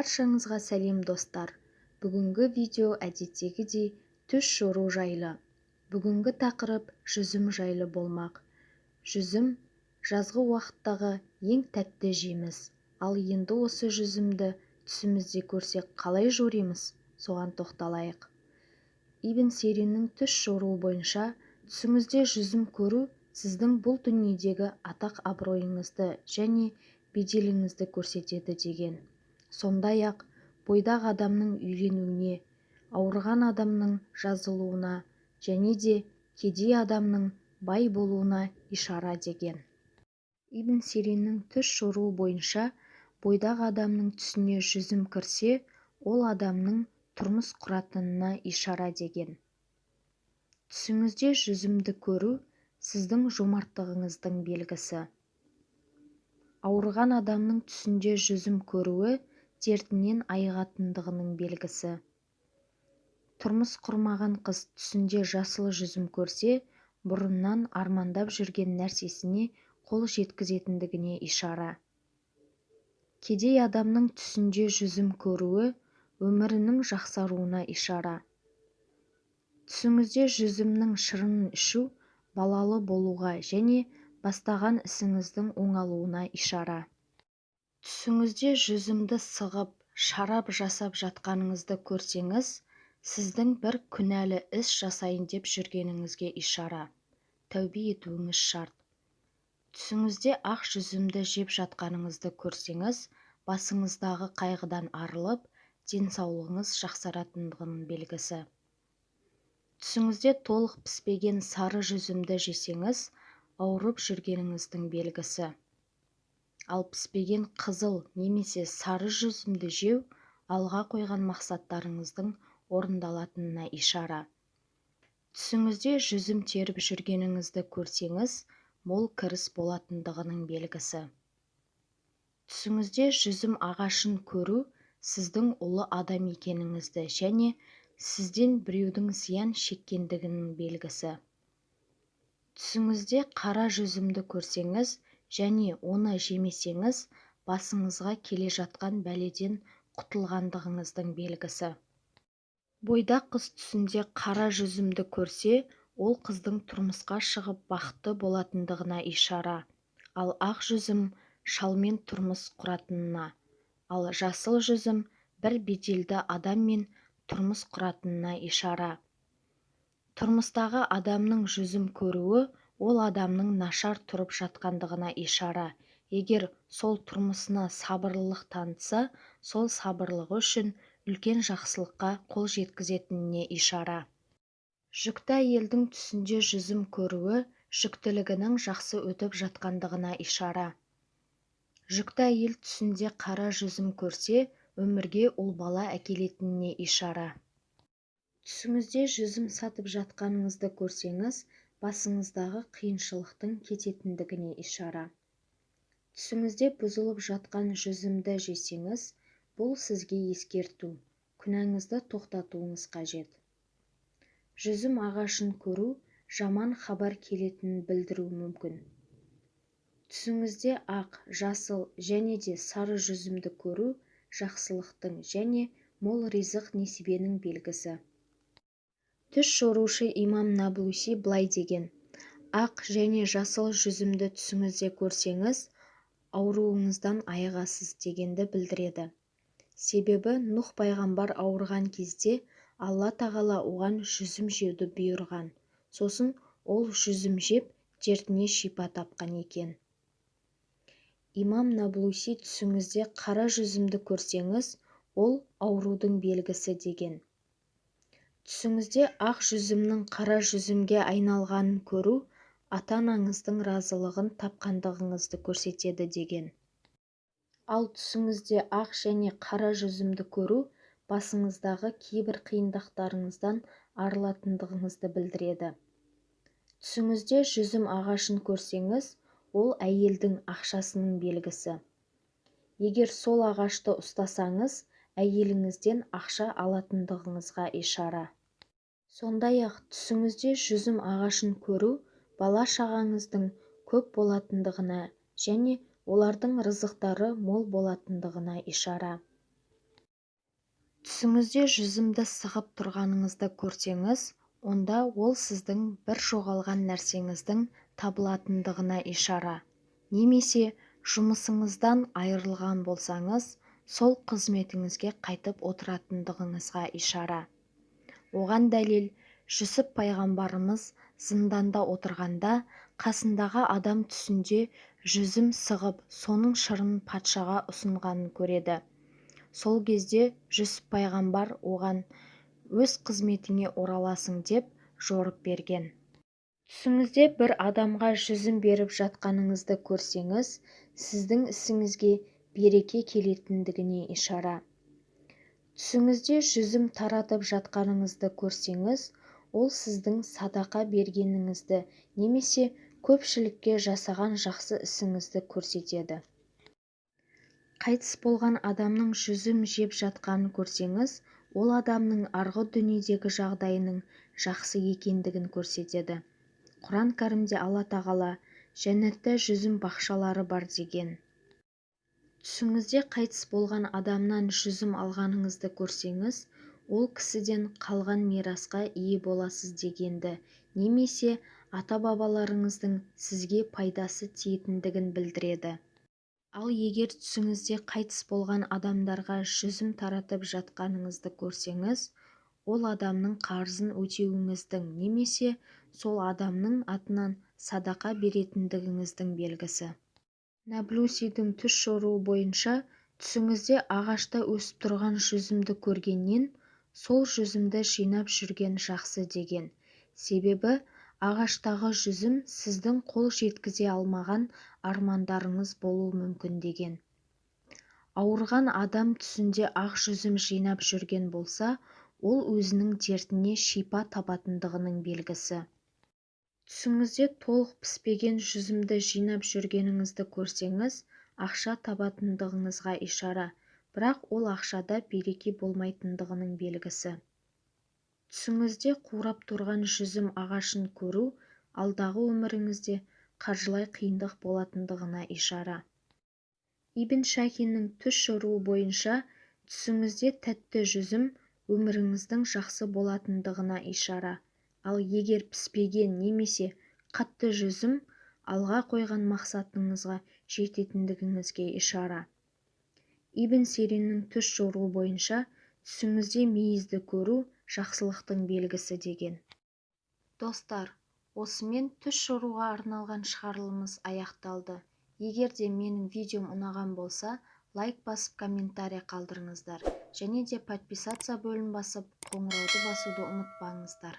Баршаңызға сәлем достар. Бүгінгі видео әдеттегідей түс жору жайлы. Бүгінгі тақырып жүзім жайлы болмақ. Жүзім жазғы уақыттағы ең тәтті жеміс. Ал енді осы жүзімді түсімізде көрсек қалай жоримыз? Соған тоқталайық. Ибн Сириннің түс жоруы бойынша түсіңізде жүзім көру сіздің бұл дүниедегі атақ-абыройыңызды және беделіңізді көрсетеді деген. Сондай-ақ бойдақ адамның үйленуіне, ауырған адамның жазылуына және де кедей адамның бай болуына ишара деген. Ибн Сириннің түс жоруы бойынша бойдақ адамның түсіне жүзім кірсе, ол адамның тұрмыс құратынына ишара деген. Түсіңізде жүзімді көру сіздің жомарттығыңыздың белгісі. Ауырған адамның түсінде жүзім көруі дертінен айығатындығының белгісі. Тұрмыс құрмаған қыз түсінде жасыл жүзім көрсе, бұрыннан армандап жүрген нәрсесіне қол жеткізетіндігіне ишара. Кедей адамның түсінде жүзім көруі өмірінің жақсаруына ишара. Түсіңізде жүзімнің шырынын ішу балалы болуға және бастаған ісіңіздің оңалуына ишара. Түсіңізде жүзімді сығып, шарап жасап жатқаныңызды көрсеңіз, сіздің бір күнәлі іс жасайын деп жүргеніңізге ишара. Тәубе етуіңіз шарт. Түсіңізде ақ жүзімді жеп жатқаныңызды көрсеңіз, басыңыздағы қайғыдан арылып, денсаулығыңыз жақсаратындығының белгісі. Түсіңізде толық піспеген сары жүзімді жесеңіз, ауырып жүргеніңіздің белгісі. Ал піспеген қызыл немесе сары жүзімді жеу алға қойған мақсаттарыңыздың орындалатынына ишара. Түсіңізде жүзім теріп жүргеніңізді көрсеңіз, мол кіріс болатындығының белгісі. Түсіңізде жүзім ағашын көру сіздің ұлы адам екеніңізді және сізден біреудің зиян шеккендігінің белгісі. Түсіңізде қара жүзімді көрсеңіз және оны жемесеңіз, басыңызға келе жатқан бәледен құтылғандығыңыздың белгісі. Бойдақ қыз түсінде қара жүзімді көрсе, ол қыздың тұрмысқа шығып бақытты болатындығына ишара. Ал ақ жүзім шалмен тұрмыс құратынына, ал жасыл жүзім бір беделді адаммен тұрмыс құратынына ишара. Тұрмыстағы адамның жүзім көруі ол адамның нашар тұрып жатқандығына ишара. Егер сол тұрмысына сабырлылық танытса, сол сабырлығы үшін үлкен жақсылыққа қол жеткізетініне ишара. Жүкті әйелдің түсінде жүзім көруі жүктілігінің жақсы өтіп жатқандығына ишара. Жүкті әйел түсінде қара жүзім көрсе, өмірге ұл бала әкелетініне ишара. Түсіңізде жүзім сатып жатқаныңызды көрсеңіз, басыңыздағы қиыншылықтың кететіндігіне ишара. Түсіңізде бұзылып жатқан жүзімді жесеңіз, бұл сізге ескерту, күнәңізді тоқтатуыңыз қажет. Жүзім ағашын көру жаман хабар келетінін білдіруі мүмкін. Түсіңізде ақ, жасыл және де сары жүзімді көру жақсылықтың және мол ризық несібенің белгісі. Түс жорушы имам Наблуси былай деген: ақ және жасыл жүзімді түсіңізде көрсеңіз, ауруыңыздан айығасыз дегенді білдіреді. Себебі Нұх пайғамбар ауырған кезде Алла тағала оған жүзім жеуді бұйырған. Сосын ол жүзім жеп дертіне шипа тапқан екен. Имам Наблуси түсіңізде қара жүзімді көрсеңіз, ол аурудың белгісі деген. Түсіңізде ақ жүзімнің қара жүзімге айналғанын көру ата-анаңыздың разылығын тапқандығыңызды көрсетеді деген. Ал түсіңізде ақ және қара жүзімді көру басыңыздағы кейбір қиындықтарыңыздан арылатындығыңызды білдіреді. Түсіңізде жүзім ағашын көрсеңіз, ол әйелдің ақшасының белгісі. Егер сол ағашты ұстасаңыз, әйеліңізден ақша алатындығыңызға ишара. Сондай-ақ түсіңізде жүзім ағашын көру бала-шағаңыздың көп болатындығына және олардың рызықтары мол болатындығына ишара. Түсіңізде жүзімді сығып тұрғаныңызды көрсеңіз, онда ол сіздің бір жоғалған нәрсеңіздің табылатындығына ишара. Немесе жұмысыңыздан айырылған болсаңыз, сол қызметіңізге қайтып отыратындығыңызға ишара. Оған дәлел, Жүсіп пайғамбарымыз зынданда отырғанда, қасындағы адам түсінде жүзім сығып, соның шырын патшаға ұсынғанын көреді. Сол кезде Жүсіп пайғамбар оған өз қызметіңе ораласың деп жорып берген. Түсіңізде бір адамға жүзім беріп жатқаныңызды көрсеңіз, сіздің ісіңізге береке келетіндігіне ишара. Түсіңізде жүзім таратып жатқаныңызды көрсеңіз, ол сіздің садақа бергеніңізді немесе көпшілікке жасаған жақсы ісіңізді көрсетеді. Қайтыс болған адамның жүзім жеп жатқанын көрсеңіз, ол адамның арғы дүниедегі жағдайының жақсы екендігін көрсетеді. Құран кәрімде Алла тағала жәннатта жүзім бақшалары бар деген. Түсіңізде қайтыс болған адамнан жүзім алғаныңызды көрсеңіз, ол кісіден қалған мирасқа ие боласыз дегенді, немесе ата-бабаларыңыздың сізге пайдасы тиетіндігін білдіреді. Ал егер түсіңізде қайтыс болған адамдарға жүзім таратып жатқаныңызды көрсеңіз, ол адамның қарызын өтеуіңіздің немесе сол адамның атынан садақа беретіндігіңіздің белгісі. Наблусидің түс жоруы бойынша, түсіңізде ағашта өсіп тұрған жүзімді көргеннен, сол жүзімді жинап жүрген жақсы деген. Себебі ағаштағы жүзім сіздің қол жеткізе алмаған армандарыңыз болуы мүмкін деген. Ауырған адам түсінде ақ жүзім жинап жүрген болса, ол өзінің дертіне шипа табатындығының белгісі. Түсіңізде толық піспеген жүзімді жинап жүргеніңізді көрсеңіз, ақша табатындығыңызға ишара, бірақ ол ақшада береке болмайтындығының белгісі. Түсіңізде қурап тұрған жүзім ағашын көру, алдағы өміріңізде қаржылай қиындық болатындығына ишара. Ибн Шахиннің түс жоруы бойынша, түсіңізде тәтті жүзім өміріңіздің жақсы болатындығына ишара. Ал егер піспеген немесе қатты жүзім алға қойған мақсатыңызға жететіндігіңізге ишара. Ибн Сириннің түс жоруы бойынша, түсіңізде мейізді көру жақсылықтың белгісі деген. Достар, осымен түс жоруға арналған шығарылымыз аяқталды. Егер де менің видеом ұнаған болса, лайк басып комментарий қалдырыңыздар. Және де подписаться бөлін басып, қоңырауды басуды ұмытпаңыздар.